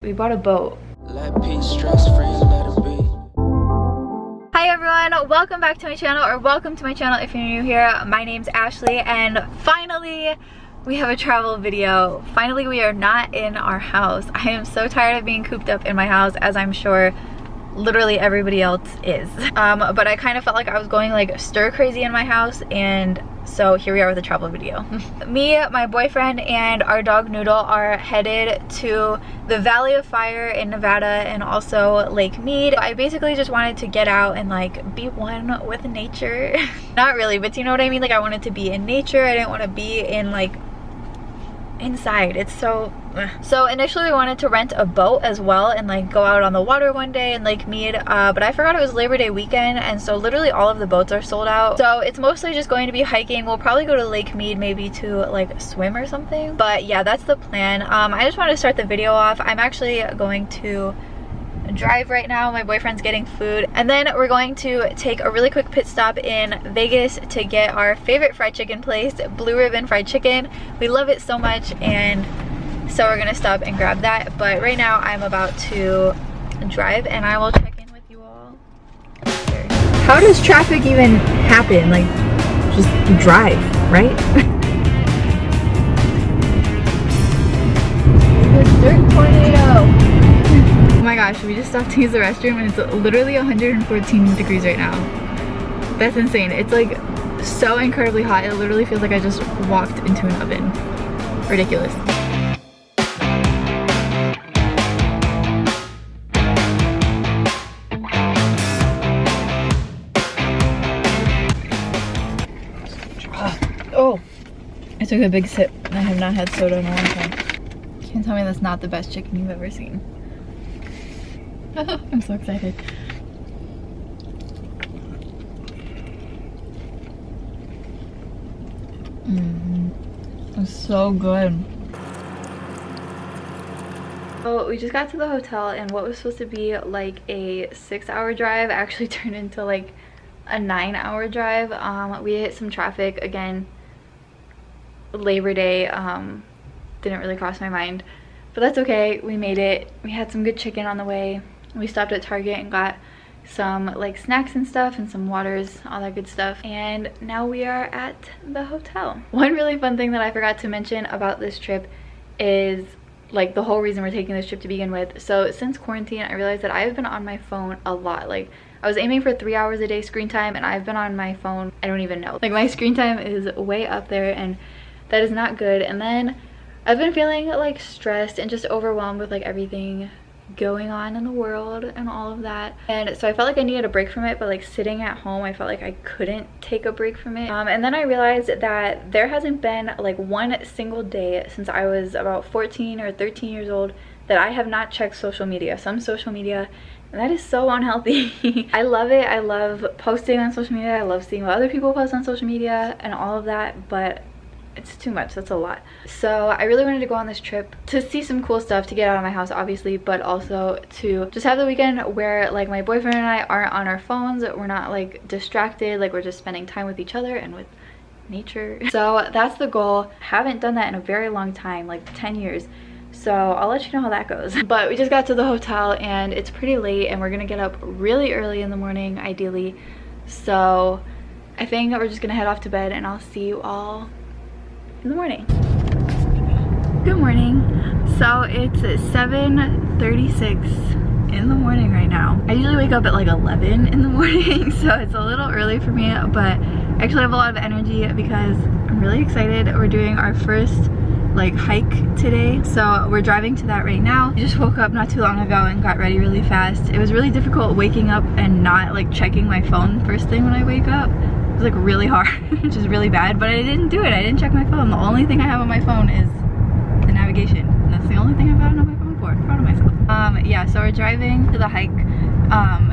We bought a boat. Let peace stress free, let it be. Hi everyone, welcome back to my channel, or welcome to my channel if you're new here. My name's Ashley, and finally we have a travel video. Finally we are not in our house. I am so tired of being cooped up in my house, as I'm sure literally everybody else is. But I kind of felt like I was going like stir crazy in my house, and so here we are with a travel video. Me, my boyfriend, and our dog Noodle are headed to the Valley of Fire in Nevada and also Lake Mead. I basically just wanted to get out and like be one with nature. Not really, but you know what I mean? Like I wanted to be in nature. I didn't want to be in like inside. It's so initially we wanted to rent a boat as well and like go out on the water one day in Lake Mead, but I forgot it was Labor Day weekend, and so literally all of the boats are sold out. So it's mostly just going to be hiking. We'll probably go to Lake Mead maybe to like swim or something, but yeah, that's the plan. I just wanted to start the video off. I'm actually going to drive right now. My boyfriend's getting food, and then we're going to take a really quick pit stop in Vegas to get our favorite fried chicken place, Blue Ribbon Fried Chicken. We love it so much, and so we're gonna stop and grab that. But right now I'm about to drive, and I will check in with you all later. How does traffic even happen? Like, just drive, right? The dirt tornado. Oh my gosh, we just stopped to use the restroom, and it's literally 114 degrees right now. That's insane. It's like so incredibly hot. It literally feels like I just walked into an oven. Ridiculous. Oh, I took a big sip. I have not had soda in a long time. Can't tell me that's not the best chicken you've ever seen. I'm so excited. It's so good. So we just got to the hotel, and what was supposed to be like a 6-hour drive actually turned into like a 9-hour drive. We hit some traffic again. Labor Day didn't really cross my mind, but that's okay. We made it. We had some good chicken on the way. We stopped at Target and got some like snacks and stuff and some waters, all that good stuff, and now we are at the hotel. One really fun thing that I forgot to mention about this trip is like the whole reason we're taking this trip to begin with. So since quarantine, I realized that I've been on my phone a lot. Like I was aiming for 3 hours a day screen time, and I've been on my phone, I don't even know, like my screen time is way up there, and that is not good. And then I've been feeling like stressed and just overwhelmed with like everything going on in the world and all of that, and so I felt like I needed a break from it. But like sitting at home, I felt like I couldn't take a break from it, and then I realized that there hasn't been like one single day since I was about 14 or 13 years old that I have not checked social media, some social media, and that is so unhealthy. I love it. I love posting on social media. I love seeing what other people post on social media and all of that, but it's too much. That's a lot. So I really wanted to go on this trip to see some cool stuff, to get out of my house obviously, but also to just have the weekend where like my boyfriend and I aren't on our phones. We're not like distracted, like we're just spending time with each other and with nature. So that's the goal. Haven't done that in a very long time, like 10 years. So I'll let you know how that goes. But we just got to the hotel, and it's pretty late, and we're gonna get up really early in the morning ideally. So I think we're just gonna head off to bed, and I'll see you all in the morning. Good morning. So it's 7:36 in the morning right now. I usually wake up at like 11 in the morning, so it's a little early for me, but I actually have a lot of energy because I'm really excited. We're doing our first like hike today, so we're driving to that right now. I just woke up not too long ago and got ready really fast. It was really difficult waking up and not like checking my phone first thing when I wake up. It was like really hard, which is really bad, but I didn't do it. I didn't check my phone. The only thing I have on my phone is the navigation, and that's the only thing I've gotten on my phone for. I'm proud of myself. Yeah, so we're driving to the hike,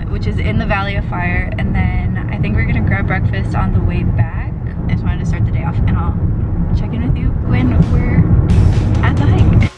which is in the Valley of Fire, and then I think we're gonna grab breakfast on the way back. I just wanted to start the day off, and I'll check in with you when we're at the hike.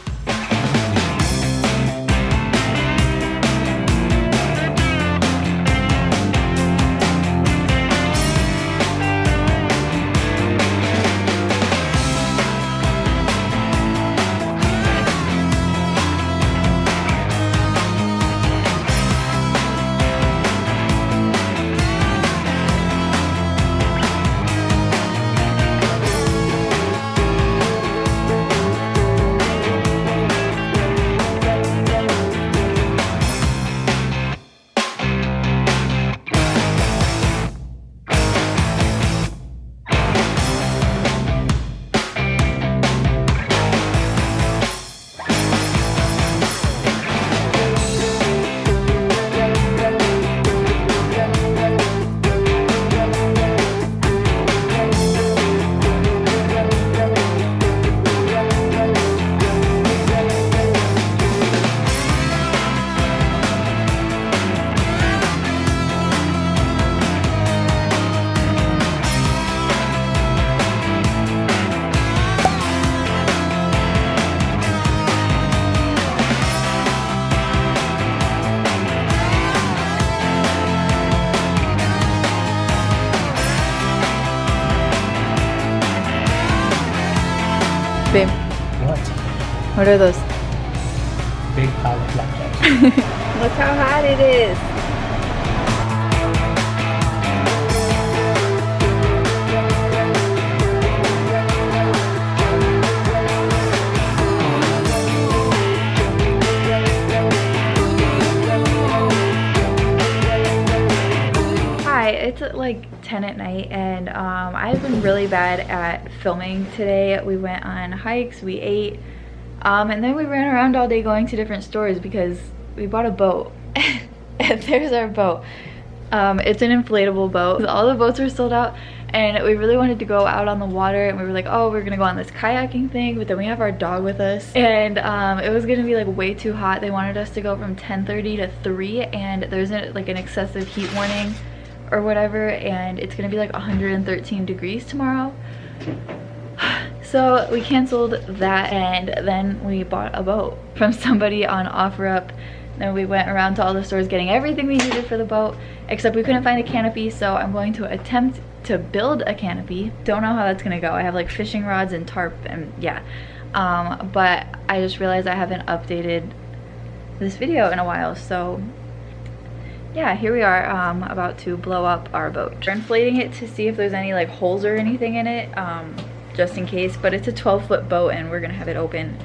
What are those? Big pile of blackjack. Look how hot it is. Hi, it's like 10 at night and I've been really bad at filming today. We went on hikes, we ate, and then we ran around all day going to different stores because we bought a boat. And there's our boat. It's an inflatable boat. All the boats were sold out and we really wanted to go out on the water, and we were like, oh, we're gonna go on this kayaking thing, but then we have our dog with us, and it was gonna be like way too hot. They wanted us to go from 10:30 to 3, and there's like an excessive heat warning or whatever, and it's gonna be like 113 degrees tomorrow. So we canceled that, and then we bought a boat from somebody on OfferUp. Then we went around to all the stores getting everything we needed for the boat, except we couldn't find a canopy, so I'm going to attempt to build a canopy. Don't know how that's gonna go. I have like fishing rods and tarp and yeah. But I just realized I haven't updated this video in a while, so yeah, here we are, about to blow up our boat. We're inflating it to see if there's any like holes or anything in it, just in case, but it's a 12-foot boat and we're gonna have it open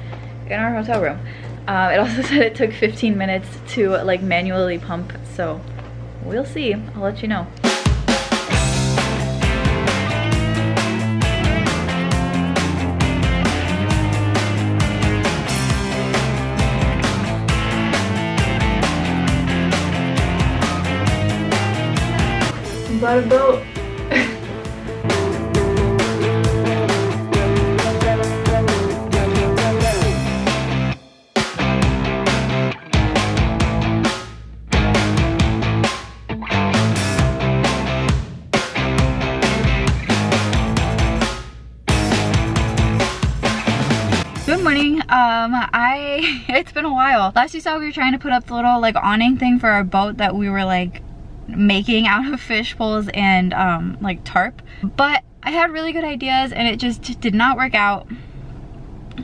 in our hotel room. It also said it took 15 minutes to like manually pump, so we'll see. I'll let you know. Bought a boat. Good morning. It's been a while. Last you saw, we were trying to put up the little like awning thing for our boat that we were like making out of fish poles and like tarp, but I had really good ideas and it just did not work out,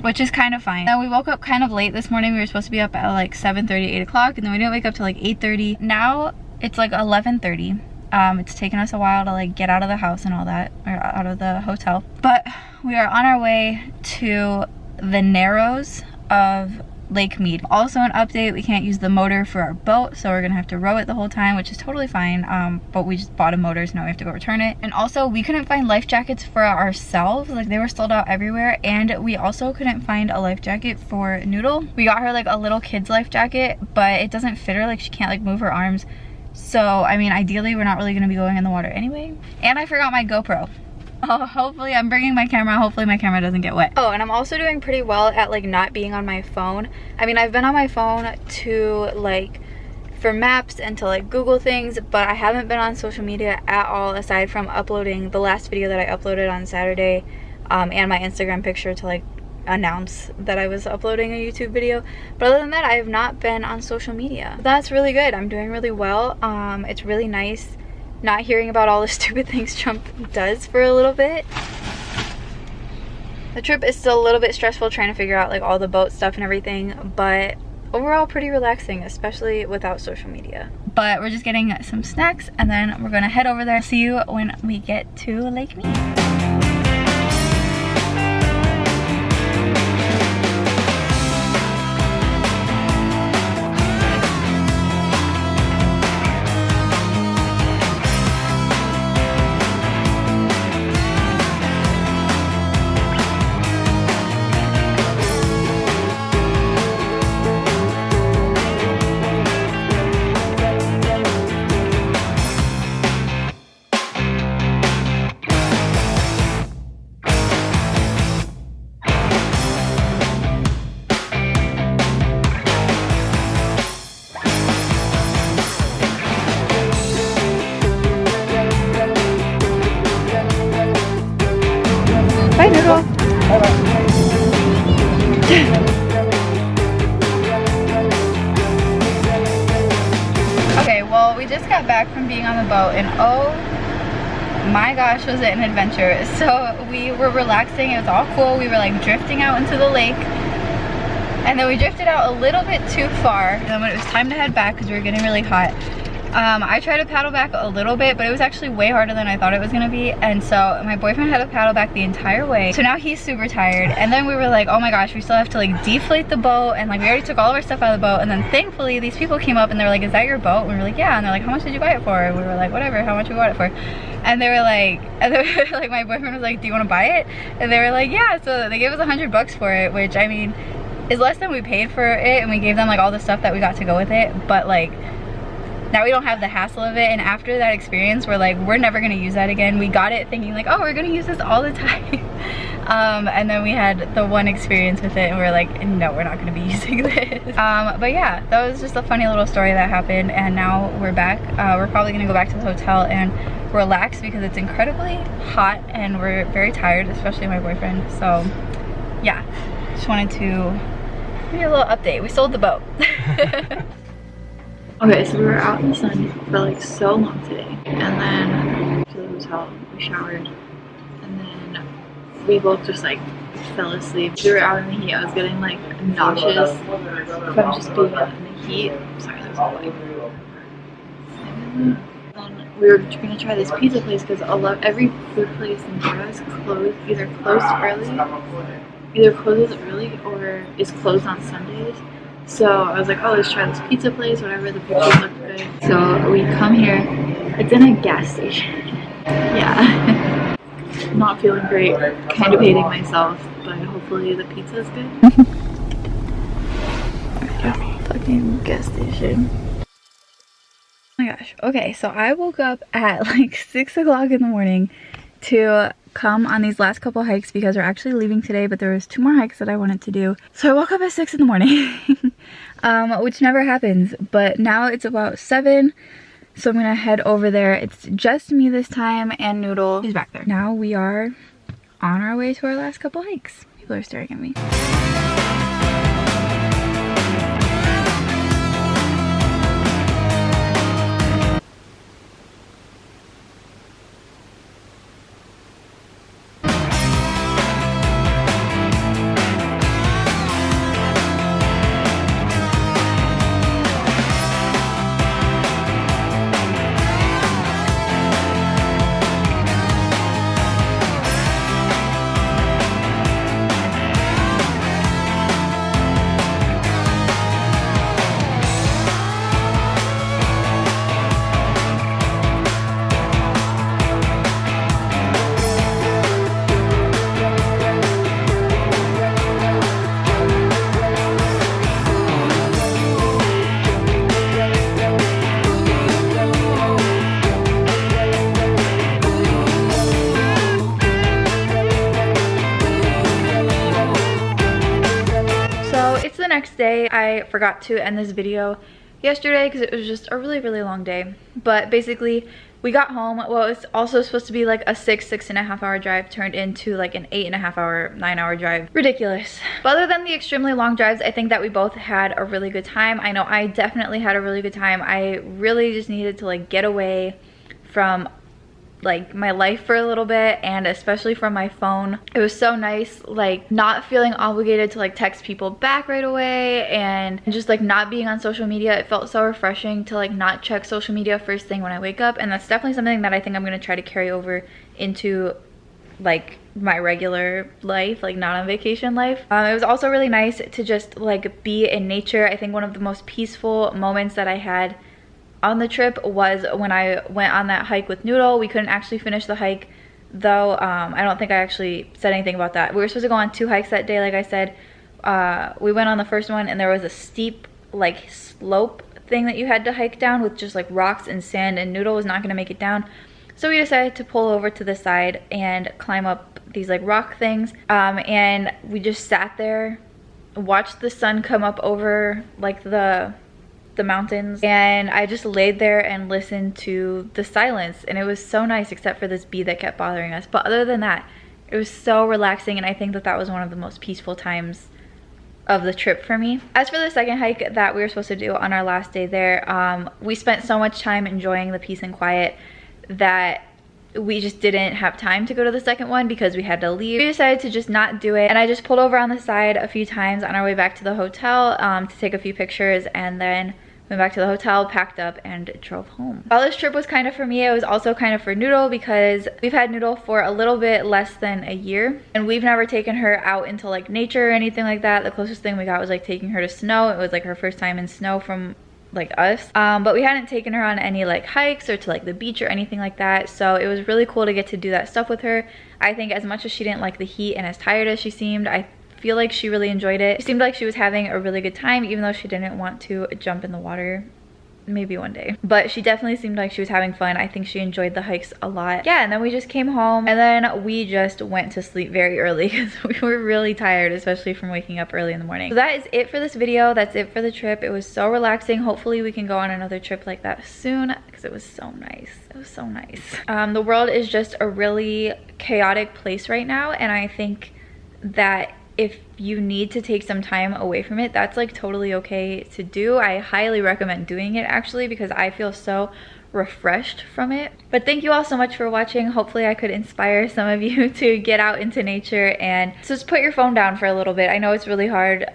which is kind of fine. Now we woke up kind of late this morning. We were supposed to be up at like 7:30, 8 o'clock, and then we didn't wake up till like 8:30. Now it's like 11:30. It's taken us a while to like get out of the house and all that, or out of the hotel, but we are on our way to the Narrows of Lake Mead. Also an update, we can't use the motor for our boat, so we're gonna have to row it the whole time, which is totally fine, but we just bought a motor, so now we have to go return it. And also we couldn't find life jackets for ourselves, like they were sold out everywhere, and we also couldn't find a life jacket for Noodle. We got her like a little kid's life jacket, but it doesn't fit her, like she can't like move her arms, so I mean ideally we're not really gonna be going in the water anyway. And I forgot my GoPro. Oh, hopefully I'm bringing my camera. Hopefully my camera doesn't get wet. Oh, and I'm also doing pretty well at like not being on my phone. I mean, I've been on my phone to like for maps and to like Google things, but I haven't been on social media at all aside from uploading the last video that I uploaded on Saturday, and my Instagram picture to like announce that I was uploading a YouTube video. But other than that, I have not been on social media. That's really good. I'm doing really well. It's really nice not hearing about all the stupid things Trump does for a little bit. The trip is still a little bit stressful trying to figure out like all the boat stuff and everything, but overall pretty relaxing, especially without social media. But we're just getting some snacks and then we're gonna head over there. See you when we get to Lake Mead. Bye, Noodle. Okay, well, we just got back from being on the boat, and oh my gosh, was it an adventure. So we were relaxing, it was all cool. We were like drifting out into the lake, And then we drifted out a little bit too far. And then when it was time to head back, because we were getting really hot, I tried to paddle back a little bit, but it was actually way harder than I thought it was gonna be. And so my boyfriend had to paddle back the entire way. So now he's super tired. And then we were like, oh my gosh, we still have to like deflate the boat. And like we already took all of our stuff out of the boat. And then thankfully these people came up and they were like, is that your boat? And we were like, yeah. And they're like, how much did you buy it for? And we were like, whatever, how much we bought it for? And they were like, my boyfriend was like, do you want to buy it? And they were like, yeah. So they gave us $100 for it, which I mean, is less than we paid for it. And we gave them like all the stuff that we got to go with it. But like, now we don't have the hassle of it, and after that experience we're like, we're never gonna use that again. We got it thinking like, oh, we're gonna use this all the time. And then we had the one experience with it and we're like, no, we're not gonna be using this. But yeah, that was just a funny little story that happened, and now we're back. We're probably gonna go back to the hotel and relax because it's incredibly hot and we're very tired, especially my boyfriend. So yeah, just wanted to give you a little update. We sold the boat. Okay, so we were out in the sun for like so long today, and then to the hotel, we showered, and then we both just like fell asleep. We were out in the heat. I was getting like nauseous from just being in the heat. Sorry, that was annoying. And then we were gonna try this pizza place because every food place in Florida is closed, either closes early or is closed on Sundays. So I was like, oh, let's try this pizza place, whatever, the pictures looked good. So we come here, it's in a gas station. Yeah. Not feeling great, kind of hating myself, but hopefully the pizza is good. Fucking gas station. Oh my gosh. Okay, so I woke up at like 6 o'clock in the morning to come on these last couple hikes because we're actually leaving today, but there was 2 more hikes that I wanted to do. So I woke up at 6 in the morning, which never happens, but now it's about 7. So I'm gonna head over there. It's just me this time, and Noodle is back there. Now we are on our way to our last couple hikes. People are staring at me. Next day, I forgot to end this video yesterday because it was just a really long day. But basically, we got home. Well, it's also supposed to be like a 6.5 hour drive turned into like an 8.5 hour, 9 hour drive. Ridiculous. But other than the extremely long drives, I think that we both had a really good time. I know I definitely had a really good time. I really just needed to like get away from like my life for a little bit, and especially from my phone. It was so nice like not feeling obligated to like text people back right away, and just like not being on social media. It felt so refreshing to like not check social media first thing when I wake up, and that's definitely something that I think I'm gonna try to carry over into like my regular life, like not on vacation life. It was also really nice to just like be in nature. I think one of the most peaceful moments that I had on the trip was when I went on that hike with Noodle. We couldn't actually finish the hike though. I don't think I actually said anything about that. We were supposed to go on 2 hikes that day, like I said. We went on the first one and there was a steep like slope thing that you had to hike down with just like rocks and sand, and Noodle was not gonna make it down. So we decided to pull over to the side and climb up these like rock things. And we just sat there, watched the sun come up over like the mountains, and I just laid there and listened to the silence, and it was so nice except for this bee that kept bothering us. But other than that, it was so relaxing, and I think that that was one of the most peaceful times of the trip for me. As for the second hike that we were supposed to do on our last day there, we spent so much time enjoying the peace and quiet that we just didn't have time to go to the second one because we had to leave. We decided to just not do it, and I just pulled over on the side a few times on our way back to the hotel to take a few pictures, and then went back to the hotel, packed up, and drove home. While this trip was kind of for me, it was also kind of for Noodle because we've had Noodle for a little bit less than a year, and we've never taken her out into like nature or anything like that. The closest thing we got was like taking her to snow. It was like her first time in snow from like us, but we hadn't taken her on any like hikes or to like the beach or anything like that, so it was really cool to get to do that stuff with her. I think as much as she didn't like the heat and as tired as she seemed, I feel like she really enjoyed it. She seemed like she was having a really good time, even though she didn't want to jump in the water. Maybe one day, but she definitely seemed like she was having fun. I think she enjoyed the hikes a lot. Yeah, and then we just came home, and then we just went to sleep very early because we were really tired, especially from waking up early in the morning. So that is it for this video. That's it for the trip. It was so relaxing. Hopefully we can go on another trip like that soon because it was so nice. It was so nice. The world is just a really chaotic place right now, and I think that if you need to take some time away from it, that's like totally okay to do. I highly recommend doing it actually because I feel so refreshed from it. But thank you all so much for watching. Hopefully I could inspire some of you to get out into nature and just put your phone down for a little bit. I know it's really hard,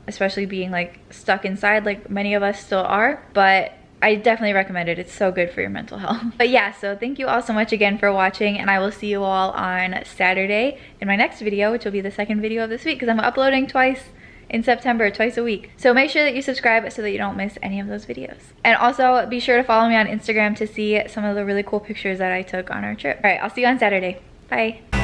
especially being like stuck inside like many of us still are, but I definitely recommend it. It's so good for your mental health. But yeah, so thank you all so much again for watching, and I will see you all on Saturday in my next video, which will be the second video of this week because I'm uploading twice in September, twice a week. So make sure that you subscribe so that you don't miss any of those videos. And also be sure to follow me on Instagram to see some of the really cool pictures that I took on our trip. All right, I'll see you on Saturday. Bye.